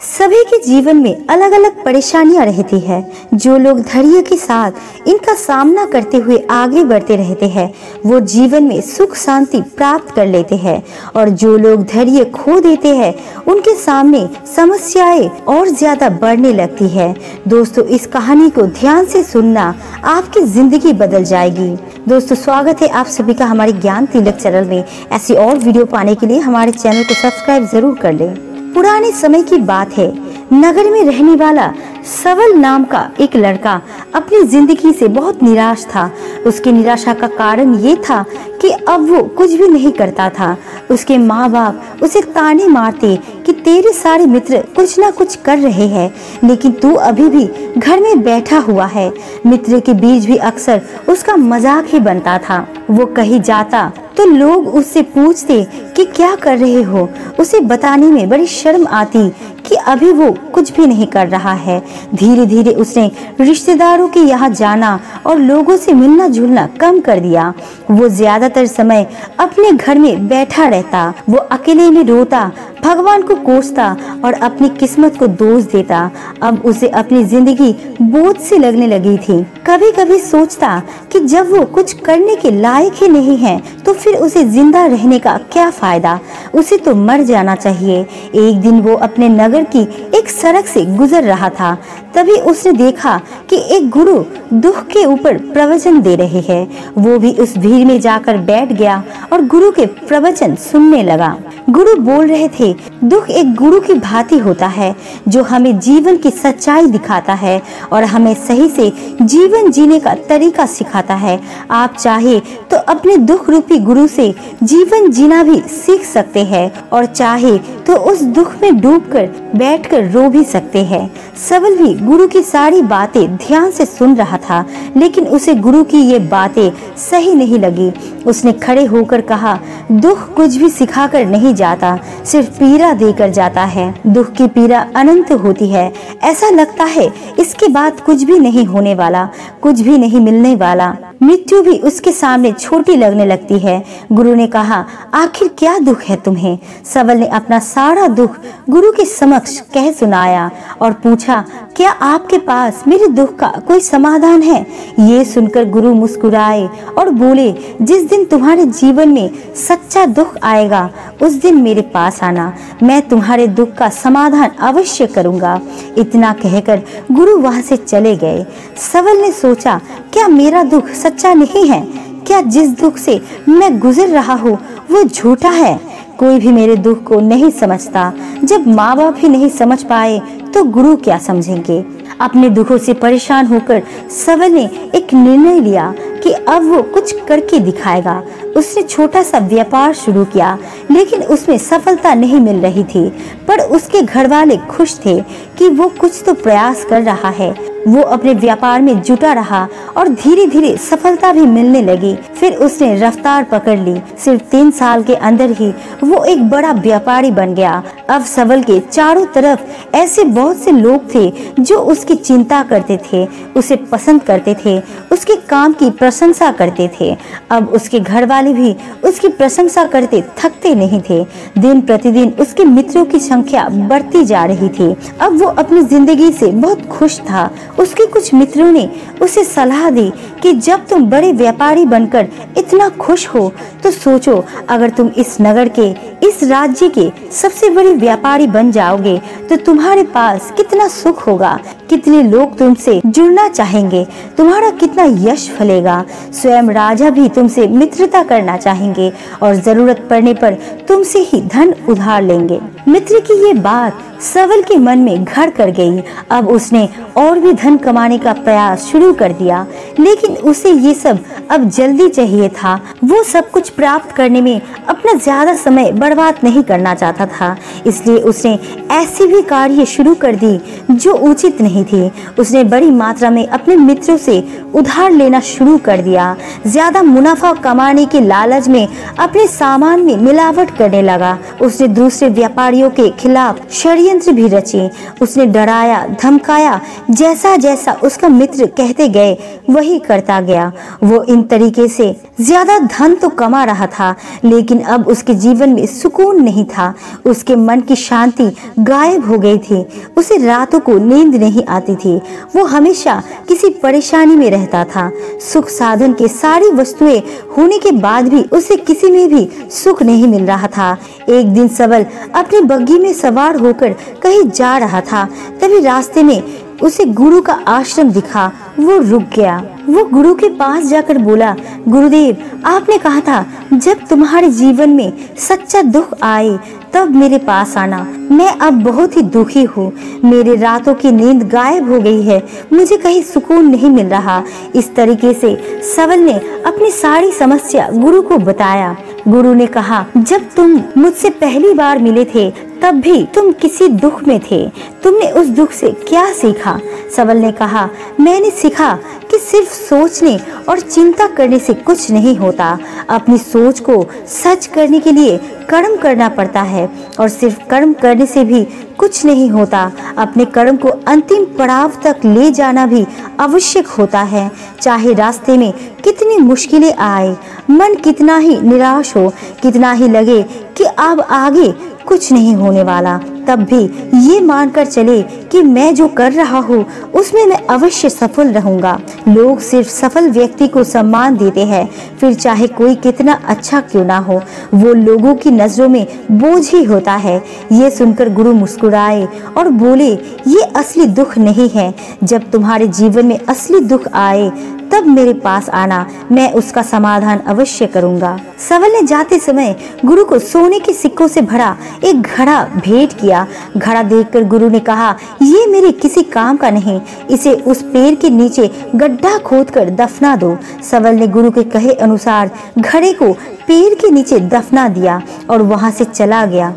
सभी के जीवन में अलग अलग परेशानियां रहती है। जो लोग धैर्य के साथ इनका सामना करते हुए आगे बढ़ते रहते हैं वो जीवन में सुख शांति प्राप्त कर लेते हैं, और जो लोग धैर्य खो देते हैं उनके सामने समस्याएं और ज्यादा बढ़ने लगती है। दोस्तों, इस कहानी को ध्यान से सुनना, आपकी जिंदगी बदल जाएगी। दोस्तों, स्वागत है आप सभी का हमारे ज्ञान तिलक चैनल में। ऐसी और वीडियो पाने के लिए हमारे चैनल को सब्सक्राइब जरूर कर लें। पुराने समय की बात है, नगर में रहने वाला सवल नाम का एक लड़का अपनी जिंदगी से बहुत निराश था। उसकी निराशा का कारण ये था कि अब वो कुछ भी नहीं करता था। उसके माँ बाप उसे ताने मारते कि तेरे सारे मित्र कुछ ना कुछ कर रहे हैं, लेकिन तू अभी भी घर में बैठा हुआ है। मित्र के बीच भी अक्सर उसका मजाक ही बनता था। वो कहीं जाता तो लोग उससे पूछते कि क्या कर रहे हो। उसे बताने में बड़ी शर्म आती कि अभी वो कुछ भी नहीं कर रहा है। धीरे धीरे उसने रिश्तेदारों के यहाँ जाना और लोगों से मिलना जुलना कम कर दिया। वो ज्यादातर समय अपने घर में बैठा रहता। वो अकेले में रोता, भगवान को कोसता और अपनी किस्मत को दोष देता। अब उसे अपनी जिंदगी बोझ सी लगने लगी थी। कभी कभी सोचता कि जब वो कुछ करने के लायक ही नहीं है तो फिर उसे जिंदा रहने का क्या फायदा, उसे तो मर जाना चाहिए। एक दिन वो अपने नगर की एक सड़क से गुजर रहा था, तभी उसने देखा कि एक गुरु दुख के ऊपर प्रवचन दे रहे हैं। वो भी उस भीड़ में जाकर बैठ गया और गुरु के प्रवचन सुनने लगा। गुरु बोल रहे थे, दुख एक गुरु की भांति होता है जो हमें जीवन की सच्चाई दिखाता है और हमें सही से जीवन जीने का तरीका सिखाता है। आप चाहे तो अपने दुख रूपी गुरु से जीवन जीना भी सीख सकते हैं और चाहे तो उस दुख में डूबकर बैठकर रो भी सकते हैं। सवल भी गुरु की सारी बातें ध्यान से सुन रहा था, लेकिन उसे गुरु की ये बातें सही नहीं लगी। उसने खड़े होकर कहा, दुख कुछ भी सिखाकर नहीं जाता, सिर्फ पीड़ा देकर जाता है। दुख की पीड़ा अनंत होती है। ऐसा लगता है इसके बाद कुछ भी नहीं होने वाला, कुछ भी नहीं मिलने वाला। मृत्यु भी उसके सामने छोटी लगने लगती है। गुरु ने कहा, आखिर क्या दुख है तुम्हें? सवल ने अपना सारा दुख गुरु के समक्ष कह सुनाया और पूछा, क्या आपके पास मेरे दुख का कोई समाधान है? ये सुनकर गुरु मुस्कुराए और बोले, जिस दिन तुम्हारे जीवन में सच्चा दुख आएगा उस दिन मेरे पास आना, मैं तुम्हारे दुख का समाधान अवश्य करूंगा। इतना कहकर गुरु वहां से चले गए। सवल ने सोचा, क्या मेरा दुख सच्चा नहीं है? क्या जिस दुख से मैं गुजर रहा हूँ वो झूठा है? कोई भी मेरे दुख को नहीं समझता। जब माँ बाप ही नहीं समझ पाए तो गुरु क्या समझेंगे? अपने दुखों से परेशान होकर सवल ने एक निर्णय लिया कि अब वो कुछ करके दिखाएगा। उसने छोटा सा व्यापार शुरू किया, लेकिन उसमें सफलता नहीं मिल रही थी, पर उसके घर वाले खुश थे कि वो कुछ तो प्रयास कर रहा है। वो अपने व्यापार में जुटा रहा और धीरे धीरे सफलता भी मिलने लगी। फिर उसने रफ्तार पकड़ ली। सिर्फ 3 साल के अंदर ही वो एक बड़ा व्यापारी बन गया। अब सवल के चारों तरफ ऐसे बहुत से लोग थे जो उसकी चिंता करते थे, उसे पसंद करते थे, उसके काम की प्रशंसा करते थे। अब उसके घर वाले भी उसकी प्रशंसा करते थकते नहीं थे। दिन प्रतिदिन उसके मित्रों की संख्या बढ़ती जा रही थी। अब वो अपनी जिंदगी से बहुत खुश था। उसके कुछ मित्रों ने उसे सलाह दी कि जब तुम बड़े व्यापारी बनकर इतना खुश हो तो सोचो, अगर तुम इस नगर के, इस राज्य के सबसे बड़े व्यापारी बन जाओगे तो तुम्हारे पास कितना सुख होगा, कितने लोग तुमसे जुड़ना चाहेंगे, तुम्हारा कितना यश फलेगा। स्वयं राजा भी तुमसे मित्रता करना चाहेंगे और जरूरत पड़ने पर तुमसे ही धन उधार लेंगे। मित्र की ये बात सवल के मन में घर कर गई। अब उसने और भी धन कमाने का प्रयास शुरू कर दिया, लेकिन उसे ये सब अब जल्दी चाहिए था। वो सब कुछ प्राप्त करने में अपना ज्यादा समय बर्बाद नहीं करना चाहता था, इसलिए उसने ऐसी भी कार्य शुरू कर दी जो उचित नहीं नहीं थी। उसने बड़ी मात्रा में अपने मित्रों से उधार लेना शुरू कर दिया। ज्यादा मुनाफा कमाने के लालच में अपने सामान में मिलावट करने लगा। उसने दूसरे व्यापारियों के खिलाफ षड्यंत्र भी रचे। उसने डराया धमकाया, जैसा जैसा उसका मित्र कहते गए वही करता गया। वो इन तरीके से ज्यादा धन तो कमा रहा था, लेकिन अब उसके जीवन में सुकून नहीं था। उसके मन की शांति गायब हो गई थी। उसे रातों को नींद नहीं आती थी। वो हमेशा किसी परेशानी में रहता था। सुख साधन के सारी वस्तुएं होने के बाद भी उसे किसी में भी सुख नहीं मिल रहा था। एक दिन सबल अपनी बग्घी में सवार होकर कहीं जा रहा था। तभी रास्ते में उसे गुरु का आश्रम दिखा। वो रुक गया। वो गुरु के पास जाकर बोला, गुरुदेव, आपने कहा था जब तुम्हारे जीवन में सच्चा दुख आए तब मेरे पास आना। मैं अब बहुत ही दुखी हूँ। मेरे रातों की नींद गायब हो गई है। मुझे कहीं सुकून नहीं मिल रहा। इस तरीके से सबल ने अपनी सारी समस्या गुरु को बताया। गुरु ने कहा, जब तुम मुझसे पहली बार मिले थे तब भी तुम किसी दुख में थे। तुमने उस दुख से क्या सीखा? सबल ने कहा, मैंने सीखा कि सिर्फ सोचने और चिंता करने से कुछ नहीं होता। अपनी सोच को सच करने के लिए कर्म करना पड़ता है, और सिर्फ कर्म करने से भी कुछ नहीं होता। अपने कर्म को अंतिम पड़ाव तक ले जाना भी आवश्यक होता है। चाहे रास्ते में कितनी मुश्किलें आए, मन कितना ही निराश हो, कितना ही लगे कि अब आगे कुछ नहीं होने वाला, तब भी ये मानकर चले कि मैं जो कर रहा हूँ उसमें मैं अवश्य सफल रहूंगा। लोग सिर्फ सफल व्यक्ति को सम्मान देते हैं, फिर चाहे कोई कितना अच्छा क्यों ना हो, वो लोगों की नजरों में बोझ ही होता है। ये सुनकर गुरु मुस्कुराए और बोले, ये असली दुख नहीं है। जब तुम्हारे जीवन में असली दुख आए तब मेरे पास आना, मैं उसका समाधान अवश्य करूंगा। सबल ने जाते समय गुरु को सोने के सिक्कों से भरा एक घड़ा भेंट किया। घड़ा देखकर गुरु ने कहा, ये मेरे किसी काम का नहीं, इसे उस पेड़ के नीचे गड्ढा खोदकर दफना दो। सबल ने गुरु के कहे अनुसार घड़े को पेड़ के नीचे दफना दिया और वहां से चला गया।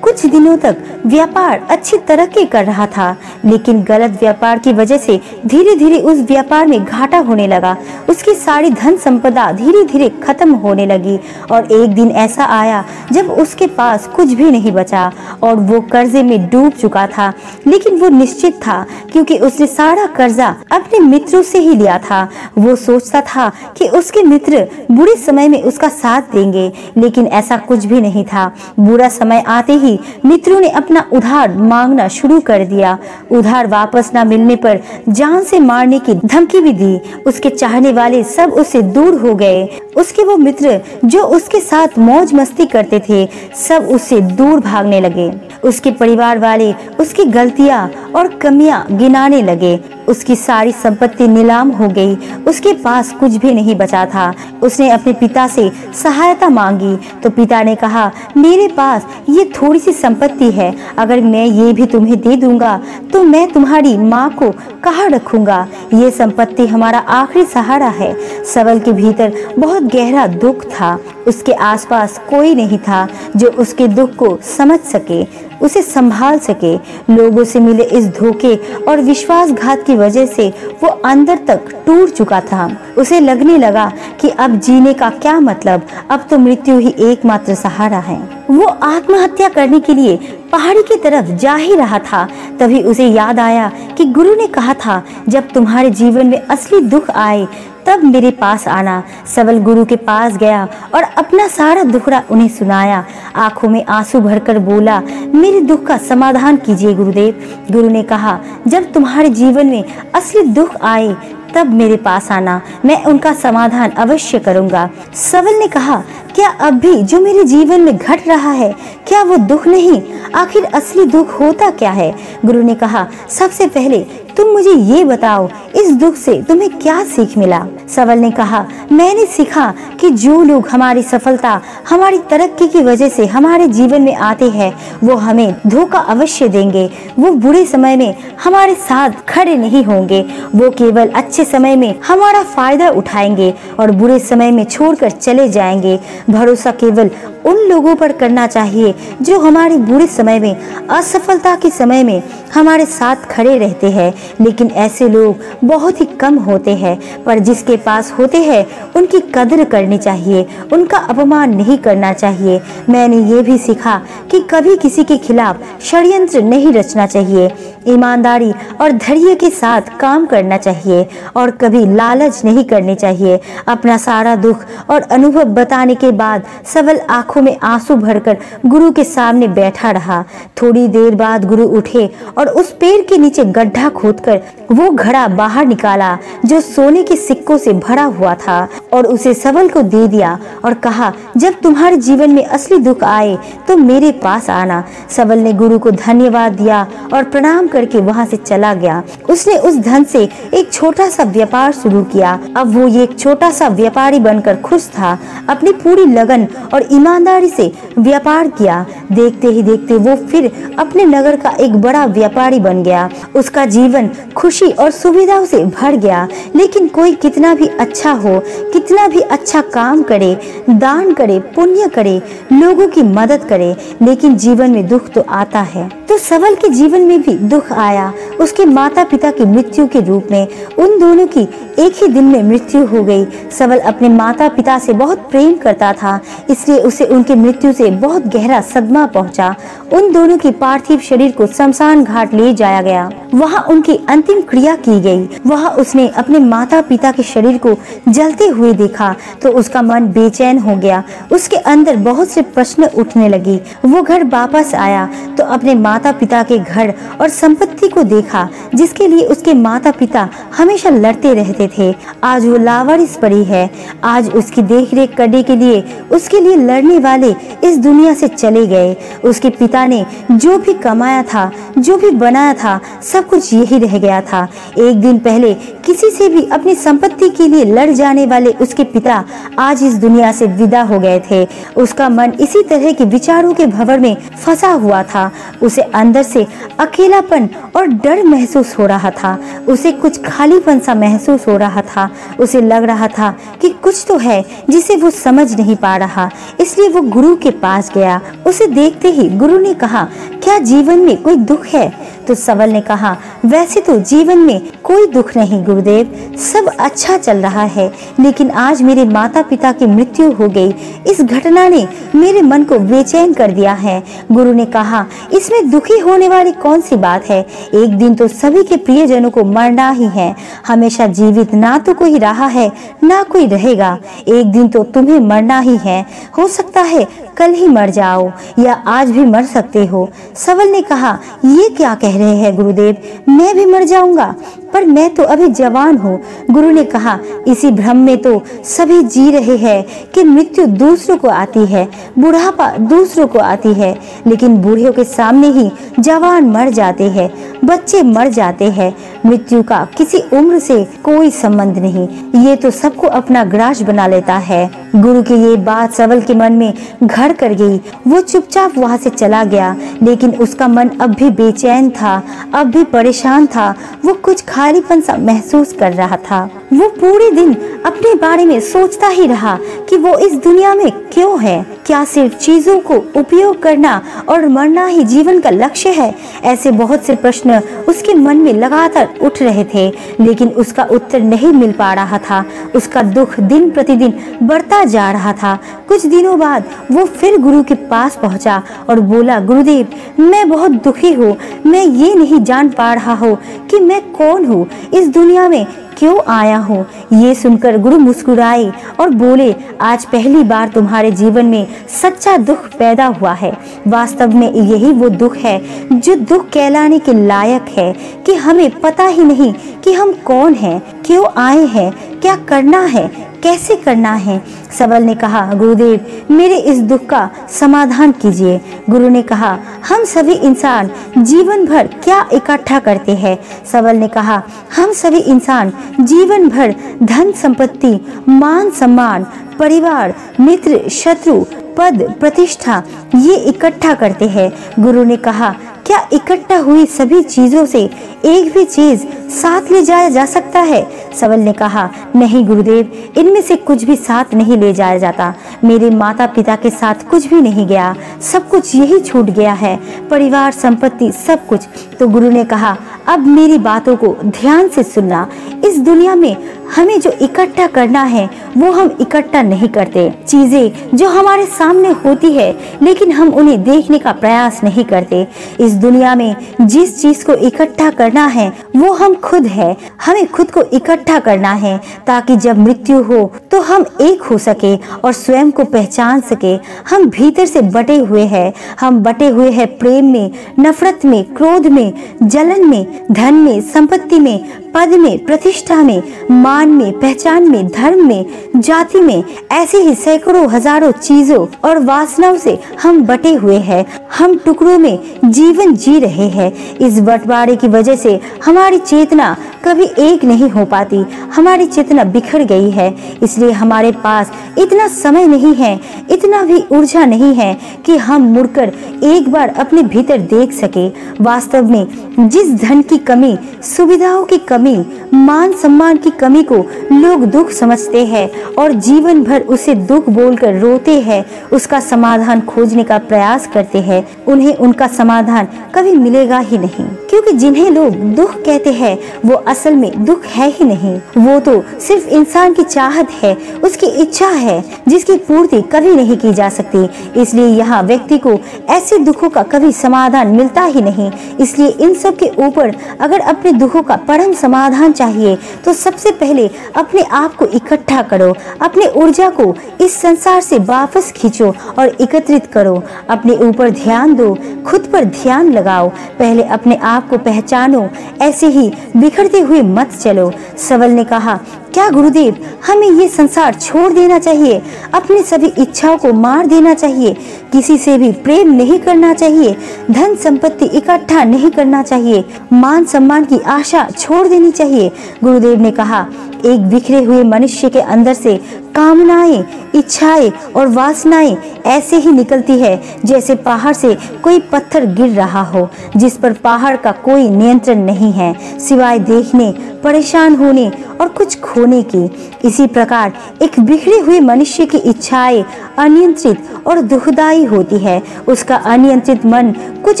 कुछ दिनों तक व्यापार अच्छी तरक्की कर रहा था, लेकिन गलत व्यापार की वजह से धीरे धीरे उस व्यापार में घाटा होने लगा। उसकी सारी धन संपदा धीरे धीरे खत्म होने लगी, और एक दिन ऐसा आया जब उसके पास कुछ भी नहीं बचा और वो कर्जे में डूब चुका था। लेकिन वो निश्चित था, क्योंकि उसने सारा कर्जा अपने मित्रों से ही लिया था। वो सोचता था कि उसके मित्र बुरे समय में उसका साथ देंगे, लेकिन ऐसा कुछ भी नहीं था। बुरा समय आते ही मित्रों ने अपना उधार मांगना शुरू कर दिया। उधार वापस न मिलने पर जान से मारने की धमकी भी दी। उसके चाहने वाले सब उससे दूर हो गए। उसके वो मित्र जो उसके साथ मौज मस्ती करते थे, सब उससे दूर भागने लगे। उसके परिवार वाले उसकी गलतियां और कमियां गिनाने लगे। उसकी सारी संपत्ति नीलाम हो गई। उसके पास कुछ भी नहीं बचा था। उसने अपने पिता से सहायता मांगी तो पिता ने कहा, मेरे पास ये थोड़ी सी संपत्ति है, अगर मैं ये भी तुम्हें दे दूंगा तो मैं तुम्हारी माँ को कहाँ रखूंगा? ये संपत्ति हमारा आखिरी सहारा है। सबल के भीतर बहुत गहरा दुख था। उसके आसपास कोई नहीं था जो उसके दुख को समझ सके, उसे संभाल सके। लोगों से मिले इस धोखे और विश्वासघात की वजह से वो अंदर तक टूट चुका था। उसे लगने लगा कि अब जीने का क्या मतलब, अब तो मृत्यु ही एकमात्र सहारा है। वो आत्महत्या करने के लिए पहाड़ी की तरफ जा ही रहा था, तभी उसे याद आया कि गुरु ने कहा था, जब तुम्हारे जीवन में असली दुख आए तब मेरे पास आना। सबल गुरु के पास गया और अपना सारा दुखड़ा उन्हें सुनाया। आंखों में आंसू भरकर बोला, मेरे दुख का समाधान कीजिए गुरुदेव। गुरु ने कहा, जब तुम्हारे जीवन में असली दुख आए तब मेरे पास आना, मैं उनका समाधान अवश्य करूंगा। सबल ने कहा, क्या अब भी जो मेरे जीवन में घट रहा है, क्या वो दुख नहीं? आखिर असली दुख होता क्या है? गुरु ने कहा, सबसे पहले तुम मुझे ये बताओ, इस दुख से तुम्हें क्या सीख मिला? सवल ने कहा, मैंने सीखा कि जो लोग हमारी सफलता, हमारी तरक्की की वजह से हमारे जीवन में आते हैं, वो हमें धोखा अवश्य देंगे। वो बुरे समय में हमारे साथ खड़े नहीं होंगे। वो केवल अच्छे समय में हमारा फायदा उठाएंगे और बुरे समय में छोड़कर चले जाएंगे। भरोसा केवल उन लोगों पर करना चाहिए जो हमारे बुरे समय में, असफलता के समय में हमारे साथ खड़े रहते हैं। लेकिन ऐसे लोग बहुत ही कम होते हैं, पर जिसके पास होते हैं उनकी कदर करनी चाहिए, उनका अपमान नहीं करना चाहिए। मैंने ये भी सीखा कि कभी किसी के खिलाफ षड्यंत्र नहीं रचना चाहिए। ईमानदारी और धैर्य के साथ काम करना चाहिए और कभी लालच नहीं करनी चाहिए। अपना सारा दुख और अनुभव बताने के बाद सवल आंखों में आंसू भरकर गुरु के सामने बैठा रहा। थोड़ी देर बाद गुरु उठे और उस पेड़ के नीचे गड्ढा खोदकर वो घड़ा बाहर निकाला जो सोने के सिक्कों से भरा हुआ था और उसे सवल को दे दिया और कहा, जब तुम्हारे जीवन में असली दुख आए तो मेरे पास आना। सवल ने गुरु को धन्यवाद दिया और प्रणाम करके वहां से चला गया। उसने उस धन से एक छोटा सा व्यापार शुरू किया। अब वो एक छोटा सा व्यापारी बनकर खुश था। अपनी पूरी लगन और ईमानदारी से व्यापार किया। देखते ही देखते वो फिर अपने नगर का एक बड़ा व्यापारी बन गया। उसका जीवन खुशी और सुविधाओं से भर गया। लेकिन कोई कितना भी अच्छा हो, कितना भी अच्छा काम करे, दान करे, पुण्य करे, लोगों की मदद करे, लेकिन जीवन में दुख तो आता है। तो सवल के जीवन में भी दुख आया। उसके माता पिता की मृत्यु के रूप में उन दोनों की एक ही दिन में मृत्यु हो गई। सवल अपने माता पिता से बहुत प्रेम करता था, इसलिए उसे उनकी मृत्यु से बहुत गहरा सदमा पहुंचा। उन दोनों की पार्थिव शरीर को शमशान घाट ले जाया गया। वहां उनकी अंतिम क्रिया की गई। वहां उसने अपने माता पिता के शरीर को जलते हुए देखा तो उसका मन बेचैन हो गया। उसके अंदर बहुत से प्रश्न उठने लगी। वो घर वापस आया तो अपने माता पिता के घर और संपत्ति को देखा जिसके लिए उसके माता पिता हमेशा लड़ते रहते थे। आज वो लावारिस पड़ी है। आज उसकी देखरेख करने के लिए उसके लिए लड़ने वाले इस दुनिया से चले गए। उसके पिता ने जो भी कमाया था, जो भी बनाया था, सब कुछ यही रह गया था। एक दिन पहले किसी से भी अपनी संपत्ति के लिए लड़ जाने वाले उसके पिता आज इस दुनिया से विदा हो गए थे। उसका मन इसी तरह के विचारों के भंवर में फंसा हुआ था। उसे अंदर से अकेलापन और डर महसूस हो रहा था। उसे कुछ खालीपन सा महसूस हो रहा था। उसे लग रहा था कि कुछ तो है जिसे वो समझ नहीं पा रहा। इसलिए वो गुरु के पास गया। उसे देखते ही गुरु ने कहा, क्या जीवन में कोई दुख है? तो सवल ने कहा, वैसे तो जीवन में कोई दुख नहीं गुरुदेव, सब अच्छा चल रहा है, लेकिन आज मेरे माता पिता की मृत्यु हो गई। इस घटना ने मेरे मन को बेचैन कर दिया है। गुरु ने कहा, इसमें दुखी होने वाली कौन सी बात है? एक दिन तो सभी के प्रियजनों को मरना ही है। हमेशा जीवित ना तो कोई रहा है ना कोई रहेगा। एक दिन तो तुम्हें मरना ही है। हो सकता है कल ही मर जाओ या आज भी मर सकते हो। सवल ने कहा, ये क्या कह रहे हैं गुरुदेव, मैं भी मर जाऊंगा? पर मैं तो अभी जवान हूँ। गुरु ने कहा, इसी भ्रम में तो सभी जी रहे हैं कि मृत्यु दूसरों को आती है, बुढ़ापा दूसरों को आती है, लेकिन बूढ़ों के सामने ही जवान मर जाते हैं, बच्चे मर जाते हैं। मृत्यु का किसी उम्र से कोई संबंध नहीं। ये तो सबको अपना ग्रास बना लेता है। गुरु की ये बात सवल के मन में घर कर गई। वो चुपचाप वहां से चला गया, लेकिन उसका मन अब भी बेचैन था, अब भी परेशान था। वो कुछ खालीपन सा महसूस कर रहा था। वो पूरे दिन अपने बारे में सोचता ही रहा कि वो इस दुनिया में क्यों है। क्या सिर्फ चीजों को उपयोग करना और मरना ही जीवन का लक्ष्य है? ऐसे बहुत से प्रश्न उसके मन में लगातार उठ रहे थे, लेकिन उसका उत्तर नहीं मिल पा रहा था। उसका दुख दिन प्रतिदिन बढ़ता जा रहा था। कुछ दिनों बाद वो फिर गुरु के पास पहुंचा और बोला, गुरुदेव, मैं बहुत दुखी हूँ। मैं ये नहीं जान पा रहा हूँ कि मैं कौन हूँ, इस दुनिया में क्यों आया हूँ। ये सुनकर गुरु मुस्कुराए और बोले, आज पहली बार तुम्हारे जीवन में सच्चा दुख पैदा हुआ है। वास्तव में यही वो दुख है जो दुख कहलाने के लायक है कि हमें पता ही नहीं कि हम कौन हैं, क्यों आए हैं, क्या करना है, कैसे करना है? सबल ने कहा, गुरुदेव मेरे इस दुख का समाधान कीजिए। गुरु ने कहा, हम सभी इंसान जीवन भर क्या इकट्ठा करते हैं? सबल ने कहा, हम सभी इंसान जीवन भर धन संपत्ति, मान सम्मान, परिवार, मित्र, शत्रु, पद, प्रतिष्ठा ये इकट्ठा करते हैं। गुरु ने कहा, क्या इकट्ठा हुई सभी चीजों से एक भी चीज साथ ले जाया जा सकता है? सबल ने कहा, नहीं गुरुदेव, इनमें से कुछ भी साथ नहीं ले जाया जाता। मेरे माता पिता के साथ कुछ भी नहीं गया, सब कुछ यही छूट गया है, परिवार, संपत्ति, सब कुछ। तो गुरु ने कहा, अब मेरी बातों को ध्यान से सुनना। इस दुनिया में हमें जो इकट्ठा करना है वो हम इकट्ठा नहीं करते। चीजें जो हमारे सामने होती है लेकिन हम उन्हें देखने का प्रयास नहीं करते। इस दुनिया में जिस चीज को इकट्ठा करना है वो हम खुद है। हमें खुद को इकट्ठा करना है ताकि जब मृत्यु हो तो हम एक हो सके और स्वयं को पहचान सके। हम भीतर से बटे हुए हैं। हम बटे हुए हैं प्रेम में, नफरत में, क्रोध में, जलन में, धन में, संपत्ति में, पद में, प्रतिष्ठा में, मान में, पहचान में, धर्म में, जाति में। ऐसे ही सैकड़ों हजारों चीजों और वासनाओं से हम बटे हुए हैं। हम टुकड़ों में जीवन जी रहे हैं। इस बंटवारे की वजह से हमारी चेतना कभी एक नहीं हो पाती। हमारी चेतना बिखर गई है। इसलिए हमारे पास इतना समय नहीं है, इतना भी ऊर्जा नहीं है कि हम मुड़कर एक बार अपने भीतर देख सके। वास्तव में जिस धन की कमी, सुविधाओं की कमी, मान सम्मान की कमी को लोग दुख समझते हैं और जीवन भर उसे दुख बोलकर रोते हैं, उसका समाधान खोजने का प्रयास करते हैं, उन्हें उनका समाधान कभी मिलेगा ही नहीं। क्योंकि जिन्हें लोग दुख कहते हैं वो असल में दुख है ही नहीं। वो तो सिर्फ इंसान की चाहत है, उसकी इच्छा है जिसकी पूर्ति कभी नहीं की जा सकती। इसलिए यहाँ व्यक्ति को ऐसे दुखों का कभी समाधान मिलता ही नहीं। इसलिए इन सब के ऊपर अगर अपने दुखों का परम समाधान चाहिए तो सबसे पहले अपने आप को इकट्ठा करो। अपने ऊर्जा को इस संसार से वापस खींचो और एकत्रित करो। अपने ऊपर ध्यान दो, खुद पर ध्यान लगाओ। पहले अपने आप को पहचानो, ऐसे ही बिखरते हुए मत चलो। सबल ने कहा, क्या गुरुदेव हमें ये संसार छोड़ देना चाहिए? अपनी सभी इच्छाओं को मार देना चाहिए? किसी से भी प्रेम नहीं करना चाहिए? धन संपत्ति इकट्ठा नहीं करना चाहिए? मान सम्मान की आशा छोड़ देनी चाहिए? गुरुदेव ने कहा, एक बिखरे हुए मनुष्य के अंदर से कामनाएं, इच्छाएं और वासनाएं ऐसे ही निकलती है जैसे पहाड़ से कोई पत्थर गिर रहा हो, जिस पर पहाड़ का कोई नियंत्रण नहीं है सिवाय देखने, परेशान होने और कुछ खोने की। इसी प्रकार एक बिखरे हुए मनुष्य की इच्छाएं अनियंत्रित और दुखदायी होती है। उसका अनियंत्रित मन कुछ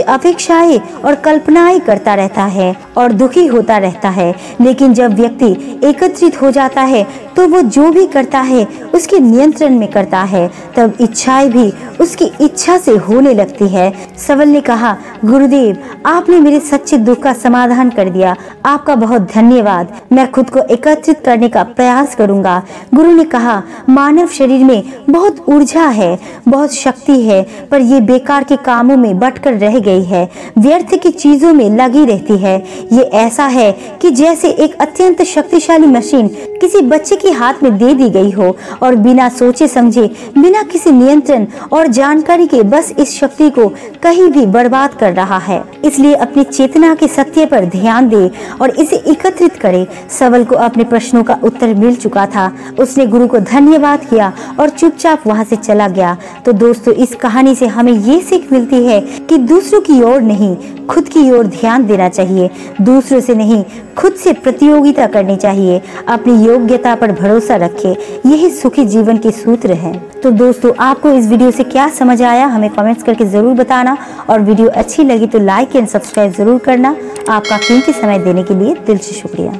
अपेक्षाएं और कल्पनाएं करता रहता है और दुखी होता रहता है। लेकिन जब व्यक्ति एकत्रित हो जाता है तो वो जो भी करता है उसके नियंत्रण में करता है, तब इच्छाएं भी उसकी इच्छा से होने लगती है। सबल ने कहा, गुरुदेव आपने मेरे सच्चे दुख का समाधान कर दिया, आपका बहुत धन्यवाद। मैं खुद को एकत्रित करने का प्रयास करूंगा। गुरु ने कहा, मानव शरीर में बहुत ऊर्जा है, बहुत शक्ति है, पर ये बेकार के कामों में बटकर रह गई है, व्यर्थ की चीजों में लगी रहती है। ये ऐसा है कि जैसे एक अत्यंत शक्तिशाली मशीन किसी बच्चे के हाथ में दे दी गई हो और बिना सोचे समझे, बिना किसी नियंत्रण और जानकारी के बस इस शक्ति को कहीं भी बर्बाद कर रहा है। इसलिए अपनी चेतना के सत्य पर ध्यान दे और इसे एकत्रित करे। सबल को अपने प्रश्नों का उत्तर मिल चुका था। उसने गुरु को धन्यवाद किया और चुपचाप वहां से चला गया। तो दोस्तों, इस कहानी से हमें ये सीख मिलती है कि दूसरों की ओर नहीं, खुद की ओर ध्यान देना चाहिए। दूसरों से नहीं, खुद से प्रतियोगिता करनी चाहिए। अपनी योग्यता पर भरोसा रखें। यही सुखी जीवन के सूत्र हैं। तो दोस्तों, आपको इस वीडियो से क्या समझ आया हमें कमेंट्स करके जरूर बताना, और वीडियो अच्छी लगी तो लाइक एंड सब्सक्राइब जरूर करना। आपका कीमती समय देने के लिए दिल से शुक्रिया।